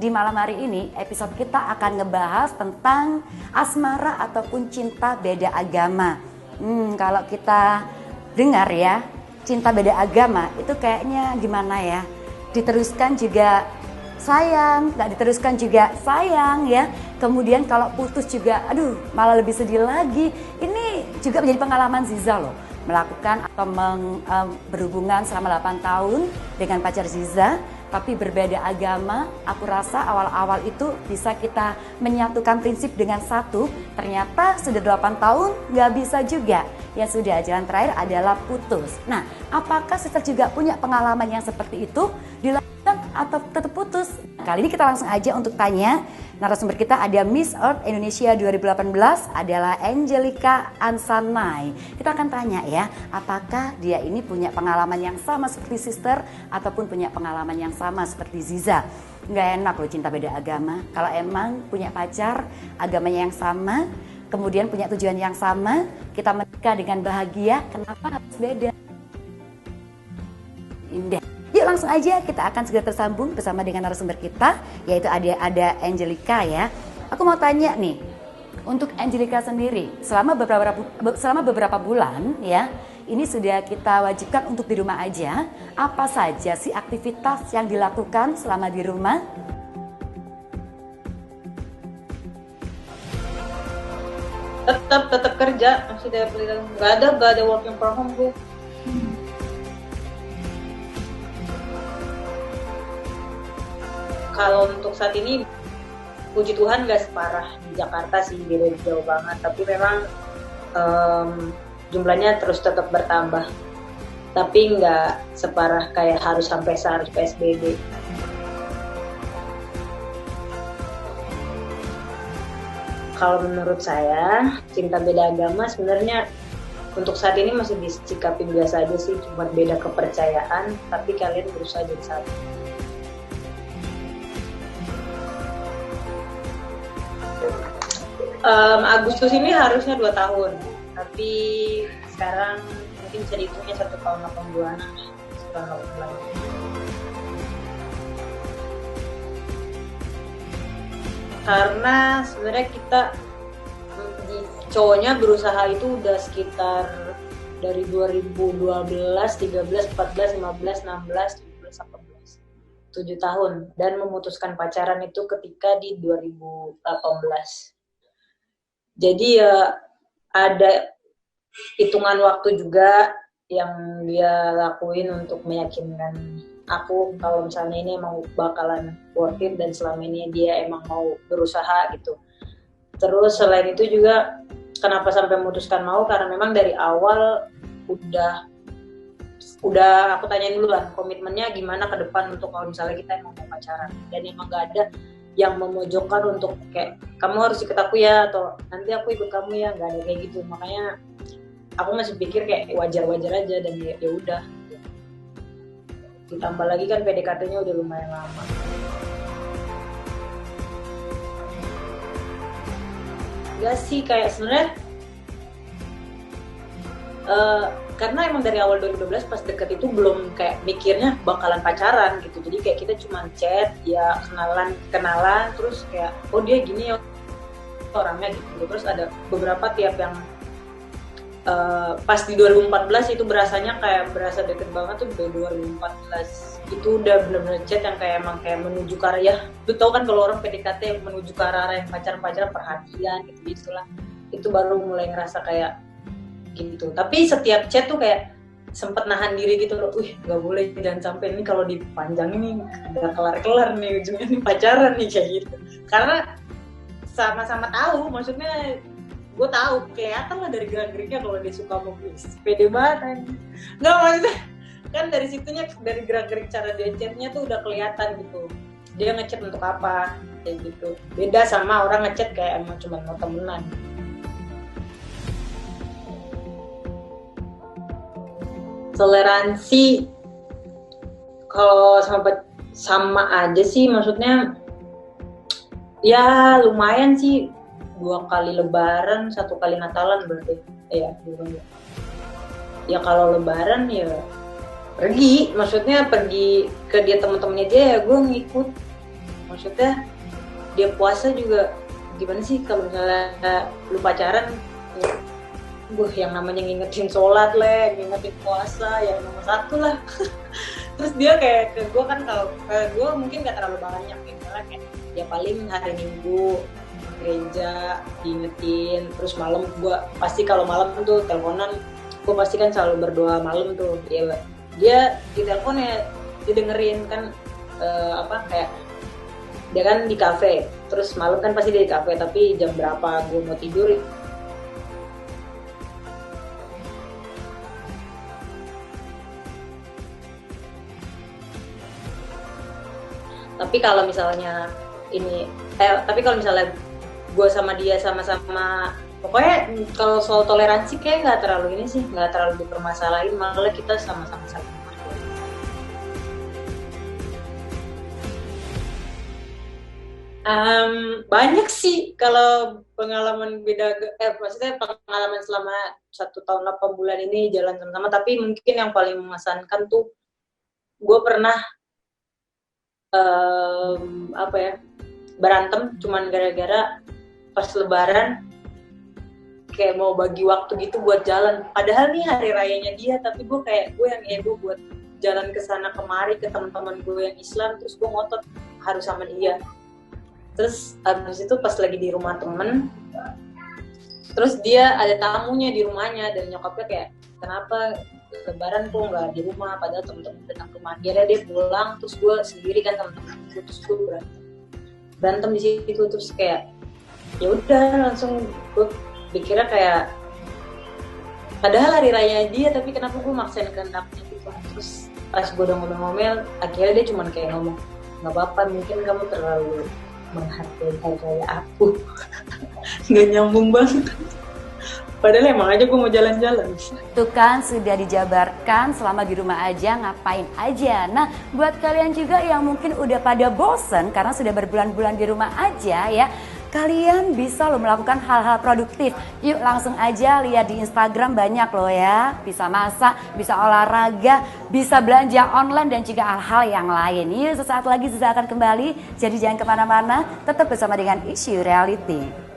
di malam hari ini episode kita akan ngebahas tentang asmara ataupun cinta beda agama. Kalau kita dengar ya, cinta beda agama itu kayaknya gimana ya? Diteruskan juga sayang, nggak diteruskan juga sayang ya. Kemudian kalau putus juga, aduh malah lebih sedih lagi. Ini juga menjadi pengalaman Ziza loh, melakukan atau berhubungan selama 8 tahun dengan pacar Ziza, tapi berbeda agama. Aku rasa awal-awal itu bisa kita menyatukan prinsip dengan satu. Ternyata sudah 8 tahun nggak bisa juga. Ya sudah, jalan terakhir adalah putus. Nah, apakah sister juga punya pengalaman yang seperti itu? Dilanjutkan atau tetap putus? Kali ini kita langsung aja untuk tanya. Narasumber kita ada Miss Earth Indonesia 2018 adalah Angelica Ansanai. Kita akan tanya ya, apakah dia ini punya pengalaman yang sama seperti sister ataupun punya pengalaman yang sama seperti Ziza. Nggak enak loh cinta beda agama. Kalau emang punya pacar agamanya yang sama, kemudian punya tujuan yang sama, kita menikah dengan bahagia, kenapa harus beda? Indah. Yuk langsung aja kita akan segera tersambung bersama dengan narasumber kita, yaitu ada Angelica ya. Aku mau tanya nih, untuk Angelica sendiri selama beberapa bulan ya, ini sudah kita wajibkan untuk di rumah aja. Apa saja sih aktivitas yang dilakukan selama di rumah? Tetap kerja, maksudnya nggak ada working from home bu. Kalau untuk saat ini, puji Tuhan nggak separah di Jakarta sih, beda jauh banget. Tapi memang jumlahnya terus tetap bertambah. Tapi nggak separah kayak harus sampai seharus PSBB. Kalau menurut saya, cinta beda agama sebenarnya untuk saat ini masih disikapin biasa aja sih, cuma beda kepercayaan, tapi kalian berusaha jadi satu. Agustus ini harusnya 2 tahun, tapi sekarang mungkin bisa dihitungnya 1 tahun 8 bulanan. Karena sebenarnya kita cowoknya berusaha itu udah sekitar dari 2012, 13, 14, 15, 16, 17, 18, 7 tahun, dan memutuskan pacaran itu ketika di 2018. Jadi ya ada hitungan waktu juga yang dia lakuin untuk meyakinkan aku kalau misalnya ini emang bakalan worth it dan selama ini dia emang mau berusaha gitu. Terus selain itu juga kenapa sampai memutuskan mau, karena memang dari awal udah aku tanyain dulu lah komitmennya gimana ke depan untuk kalau misalnya kita emang mau pacaran, dan emang gak ada yang memojokkan untuk kayak kamu harus ikut aku ya atau nanti aku ikut kamu ya, nggak ada kayak gitu. Makanya aku masih pikir kayak wajar-wajar aja, dan ya udah. Ditambah lagi kan PDKT-nya udah lumayan lama. Enggak sih, kayak sebenarnya karena emang dari awal 2012 pas deket itu belum kayak mikirnya bakalan pacaran gitu. Jadi kayak kita cuma chat, ya kenalan terus kayak oh dia gini ya orangnya gitu. Terus ada beberapa tiap yang pas di 2014 itu berasa deket banget tuh. Dari 2014 itu udah bener-bener chat yang kayak emang kayak menuju ke arah, ya lu tau kan kalau orang PDKT yang menuju ke arah yang pacaran perhatian gitu lah. Itu baru mulai ngerasa kayak gitu. Tapi setiap chat tuh kayak sempet nahan diri gitu loh, nggak boleh, jangan sampai ini kalau dipanjangin nih nggak kelar nih ujungnya nih pacaran nih kayak gitu. Karena sama-sama tahu, maksudnya gue tahu kelihatan lah dari gerak-geriknya kalau dia suka mau pede banget. Nggak, maksudnya kan dari situnya, dari gerak-gerik cara dia chatnya tuh udah kelihatan gitu dia ngechat untuk apa kayak gitu. Beda sama orang ngechat kayak emang cuma mau temenan. Toleransi kalau sama aja sih, maksudnya ya lumayan sih, 2 kali lebaran 1 kali Natalan berarti ya. Ya kalau lebaran ya pergi, maksudnya pergi ke dia teman-temannya dia ya gue ngikut. Maksudnya dia puasa juga gimana sih kalau misalnya lu pacaran, yang namanya ngingetin sholat lah, ngingetin puasa, yang nomor satu lah. Terus dia kayak ke gue kan, kalau gue mungkin gak terlalu banyak misalnya kayak ya paling hari Minggu gereja diingetin, terus malam gue pasti kalau malam tuh teleponan, gue pasti kan selalu berdoa malam tuh. Dia di telepon ya didengerin kan, kayak dia kan di kafe, terus malam kan pasti dia di kafe, tapi jam berapa gue mau tidur tapi kalau misalnya gue sama dia sama-sama, pokoknya kalau soal toleransi kayak nggak terlalu ini sih, nggak terlalu dipermasalahin, malah kita sama-sama saling menghargai. Banyak sih kalau pengalaman maksudnya pengalaman selama 1 tahun 8 bulan ini jalan sama-sama, tapi mungkin yang paling mengesankan tuh gue pernah berantem cuman gara-gara pas lebaran kayak mau bagi waktu gitu buat jalan, padahal nih hari rayanya dia, tapi gue yang ego buat jalan ke sana kemari ke teman-teman gue yang Islam, terus gue ngotot harus sama dia. Terus abis itu pas lagi di rumah temen, terus dia ada tamunya di rumahnya dan nyokapnya kayak kenapa lebaran kok nggak di rumah, padahal temen-temen datang ke rumah dia pulang, terus gue sendiri kan temen-temen gue, terus gue berantem di situ. Terus kayak ya udah langsung gue pikirnya kayak padahal hari raya dia, tapi kenapa gue maksain kehendaknya gitu. Terus pas gue udah ngomel-ngomel, akhirnya dia cuman kayak ngomong nggak apa-apa, mungkin kamu terlalu menghargai hari raya aku. Nggak nyambung banget. Padahal emang aja gue mau jalan-jalan. Tuh kan sudah dijabarkan selama di rumah aja ngapain aja. Nah buat kalian juga yang mungkin udah pada bosen karena sudah berbulan-bulan di rumah aja ya, kalian bisa loh melakukan hal-hal produktif. Yuk langsung aja lihat di Instagram banyak loh ya. Bisa masak, bisa olahraga, bisa belanja online dan juga hal-hal yang lain. Yuk sesaat lagi Ziza akan kembali. Jadi jangan kemana-mana, tetap bersama dengan Issue Reality.